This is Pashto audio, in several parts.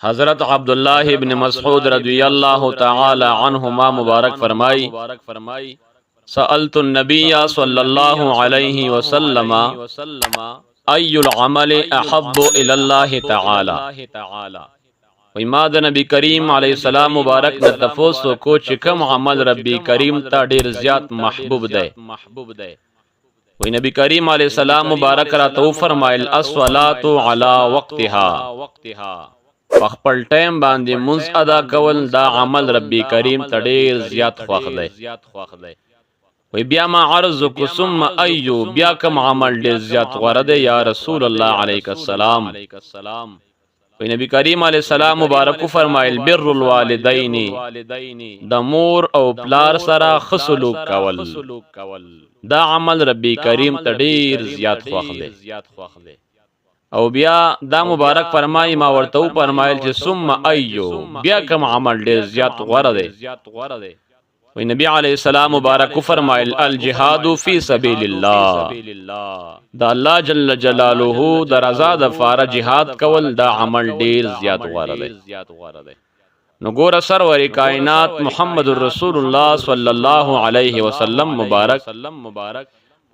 حضرت عبداللہ ابن مسعود رضی اللہ تعالی عنہما مبارک فرمائی سألت النبی صلی اللہ علیہ وسلم ای العمل احب الى اللہ تعالی ما د نبی کریم علیہ السلام مبارک نه تفوس کو چې کوم عمل ربی کریم ته ډیر زیات محبوب دی وی نبی کریم علیہ السلام مبارک را تو فرمایل الصلاۃ علی وقتها خپل ټیم باندې منځ ادا کول دا عمل ربی کریم ته ډیر زیات خوښ دی وی بیا ما عرض کو ثم ایو بیا کوم عمل ډیر زیات غوړه دی یا رسول الله علیک السلام وی نبی کریم علیہ السلام مبارک فرمایل بر الوالدین د مور او پلار سره خسلوک کول دا عمل ربی کریم ته ډیر زیات خوښ دی او بیا دا مبارک فرمای ما ورته فرمایل چې ثم ایو بیا کوم عمل ډیر زیات غوړه دی وی نبی علیہ السلام مبارک فرمایل الجهاد فی سبیل الله دا الله جل جلاله د رضا د فار جهاد کول دا عمل ډیر زیات غوړه دی نو ګور سرور کائنات محمد رسول الله صلی الله علیه وسلم مبارک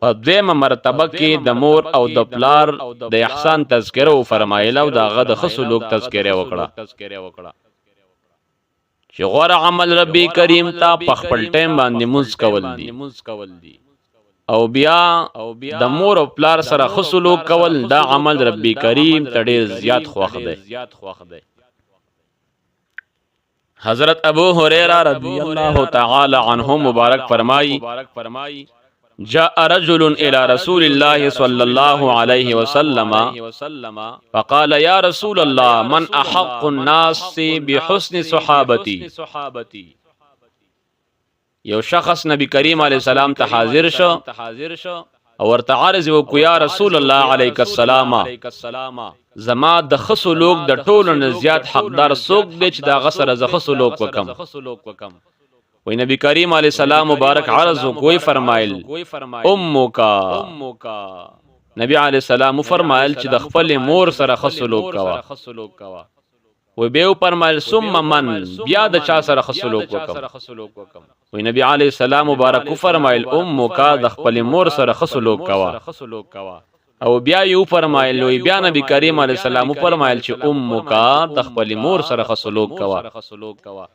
په دویمه مرتبه کې د مور او د پلار د احسان تذکره فرمایله او د غد خصلوک تذکره وکړه چې غوړه عمل ربی کریم ته په خپل ټیم باندې منځ کول دي او بیا د مور او پلار سره خصلوک کول دا عمل ربی کریم ته ډیر زیات خوښ دی حضرت ابو هريره رضی الله تعالی عنہ مبارک فرمائی جاء رجل الى رسول الله صلى الله عليه وسلم فقال يا رسول الله من احق الناس بحسن صحابتي یو شخص نبی کریم علیہ السلام ته حاضر شو او ورته عرض وکړ یا رسول الله علیک السلام زما د خصلوک د ټولو نه زیات حقدار څوک دی چې دا غسر ز خصلوک وکم وی نبی کریم علیہ السلام مبارک عرض کوئی فرمایل امک نبی علیہ السلام فرمایل چې د خپل مور سره خصلوک کوا وی بیو فرمایل ثم من بیا د چا سره خصلوک وکم وی نبی علیہ السلام مبارک فرمایل امک د خپل مور سره خصلوک کوا او بیا یو فرمایل وی بیا نبی کریم علیہ السلام فرمایل چې امک د خپل مور سره خصلوک کوا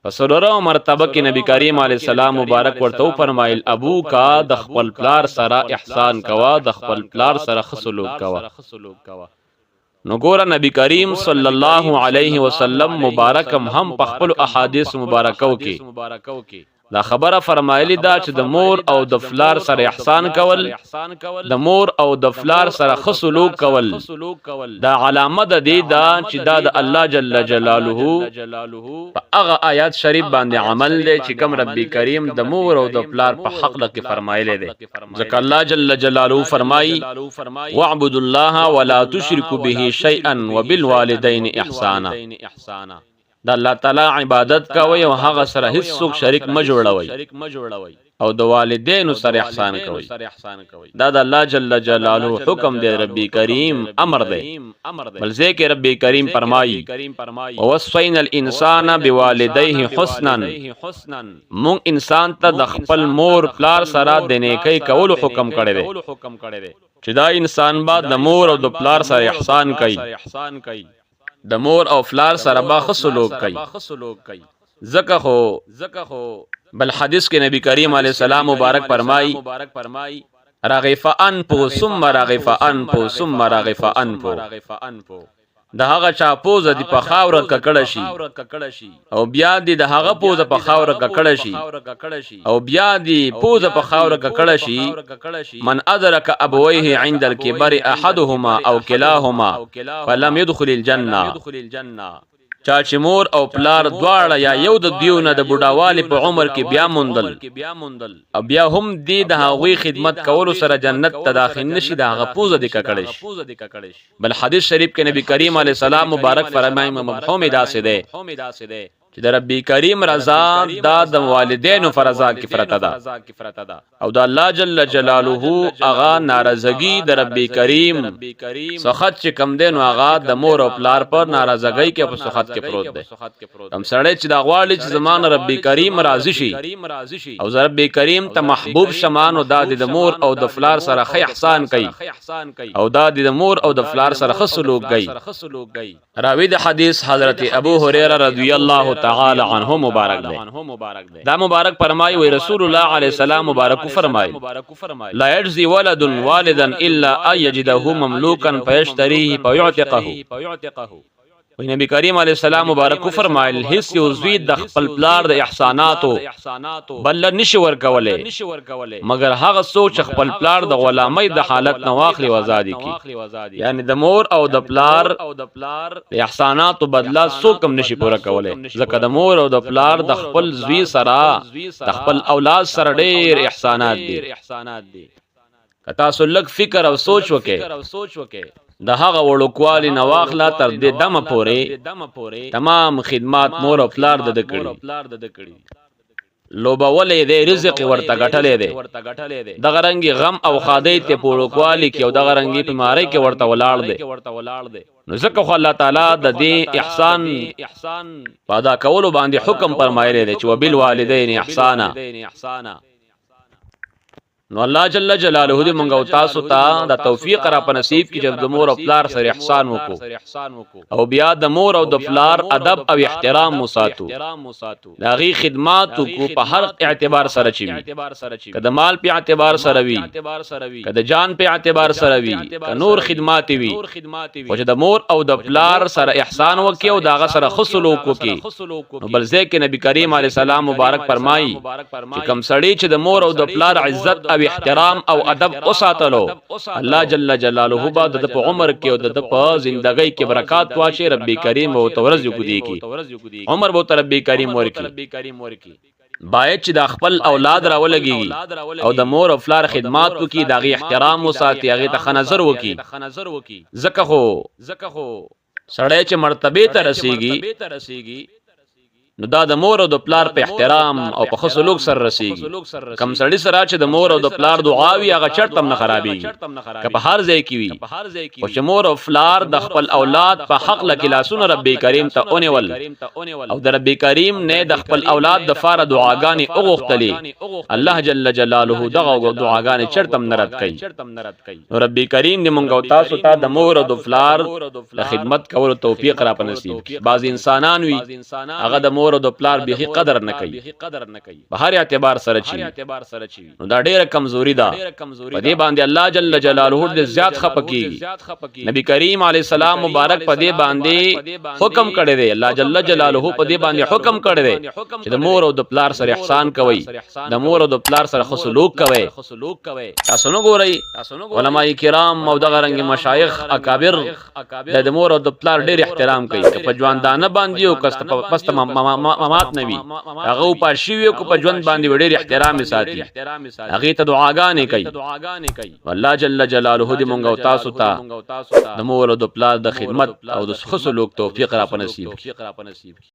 فسرره مرتبه کې نبی کریم علیہ السلام مبارک ورته فرمایل ابو کا د خپل پلار سره احسان کوا د خپل پلار سره خصلوک کوا نو ګور نبی کریم صلی الله علیه وسلم مبارکم هم په خپل احادیث مبارکو کې دا خبره فرمایلی دا چې د مور او د فلار سره احسان کول د مور او د فلار سره خصلوک کول دا علامه ده دی دا چې دا د الله جل جلاله په هغه آیات شریف باندې عمل دی چې کوم ربی کریم د مور او د فلار په حق کې فرمایلی دی ځکه الله جل جلاله فرمایي واعبدوا الله ولا تشركوا به شيئا وبالوالدين احسانا دا الله تعالی عبادت کوي او هغه سره هیڅ څوک شریک ما جوړوي او د والدینو سره احسان کوي دا د الله جل جلاله حکم دی ربی کریم امر دی بل ځکه ربی کریم فرمایي ووصینا الانسان بوالديه حسنا مون انسان ته د خپل مور پلار سره د نیکی کول حکم کړی دی چې دا انسان با د مور او د پلار سره احسان کوي د مور او فلار سره با خصلوک کوي زکه خو بل حدیث کې نبی کریم علیہ السلام مبارک فرمای رغف انفو ثم رغف انفو د هغه چا پوزه دی په خاور ککړه شي او بیا دی د هغه پوزه په خاور ککړه شي او بیا دی پوزه په خاور ککړه شي من ادرک ابويه عند الكبر احدهما او كلاهما فلم يدخل الجنه چا چې مور او پلار دواړه یا یو د دیونه د بډاوالي په عمر کې بیا موندل او بیا هم دی د هغوی خدمت کولو سره جنت ته داخل نشي د هغه پوزه د ککړش بل حدیث شریف کې نبی کریم علیہ السلام مبارک فرمایي مفهوم داسې ده چې د رب کریم رضا دا د والدینو فرضا کې فرته ده او د الله جل جلاله اغا ناراضگی د رب کریم سخت چې کم دین اغا د مور او پلار پر ناراضگی کې په سخت کې پروت ده هم سړی چې د غواړي چې زمان رب کریم راضي شي او رب کریم ته محبوب شمان او د مور او د فلار سره خی احسان کوي او د مور او د فلار سره خصلوک کوي راوی د حدیث حضرت ابو هريره رضی الله تعالی عنہ مبارک ده دا مبارک فرمایي وي رسول الله علیه السلام مبارک فرمایي لا يجزي ولد والدا الا ان يجده مملوكا فيشتريه فيعتقه وی نبی کریم علیہ السلام مبارک فرمایل هیڅ یو زوی د خپل پلار د احساناتو بل نشي ورکوله مگر هغه سوچ خپل پلار د غلامۍ د حالت نه واخلي وزادي کی یعنی د مور او د پلار د احساناتو بدلا سو کم نشي پوره کوله ځکه د مور او د پلار د خپل زوی سره د خپل اولاد سره ډېر احسانات دي کتا سلک فکر او سوچ وکې د هغه وړوکوالی نواخلا تر دې دمه پورې تمام خدمات مور او پلار د کړي لوبولې دې رزق ورته غټلې دې د غرنګي غم او خادې ته وړوکوالی کې او د غرنګي بیماری کې ورته ولاړ دې نو ځکه خو الله تعالی د دې احسان پادا کولو باندې حکم فرمایلی دی چې وبالوالدین احسانا نو الله جل جلاله دې مونږ او تاسو ته د توفیق را په نصیب کې چې د مور او پلار سره احسان وکړو او بیا د مور او د پلار ادب او احترام وساتو دا غي خدمات کو په هر اعتبار سره چي کده مال په اعتبار سره وي کده جان په اعتبار سره وي نور خدمات وي او چې د مور او د پلار سره احسان وکي او داغه سره خصلوک وکي نو بل ځکه نبی کریم علیه السلام مبارک فرمایي چې کم سړی چې د مور او د پلار عزت او احترام او ادب اوساتلو الله جل جلاله بعد د عمر کې او د په ژوندۍ کې برکات واچي رب کریم او تورز یو دی کی عمر بو رب کریم ورکی باید چې د خپل اولاد راولګي او د مور او فلار خدمات وکي دغه احترام وساتي هغه ته نظر وکي زکه خو سړی چې مرتبه ته رسیږي نو دا د مور او د پلار په احترام او په خصلوک سره رسیږي کم سړی سره چې د مور او د پلار دعاوی هغه چرته نه خرابيږي که په هر ځای کې وي او چې مور او پلار د خپل اولاد په حق لکلاسونه رب کریم ته اونول او د رب کریم نه د خپل اولاد د فار دعاګانی اوغختلی الله جل جلاله دغه دعاګانی چرته نه رد کوي نو رب کریم دې مونږ او تاسو ته د مور او د پلار د خدمت کولو توفیق را په نصیب بعض انسانان وي هغه د مور او د پلار به قدر نه کوي په هر اعتبار سره چی نو دا ډیره کمزوري ده په دې باندې الله جل جلاله دې زیات خپکیږي نبی کریم علیه السلام مبارک په دې باندې حکم کړی دی الله جل جلاله په دې باندې حکم کړی دی چې د مور او د پلار سره احسان کوي د مور او د پلار سره خصلوک کوي تاسو نو ګورئ علماء کرام او دغه رنګ مشایخ اکابر د مور او د پلار ډیر احترام کوي په ژوندانه باندې او کست پست ممات نبی هغه په شیو کو په ژوند باندې ډېر احترام ساتي هغه ته دعاګانې کوي والله جل جلاله دې مونږ او تاسو ته د مور او د پلار د خدمت او د خصلوک توفیق را په نصیب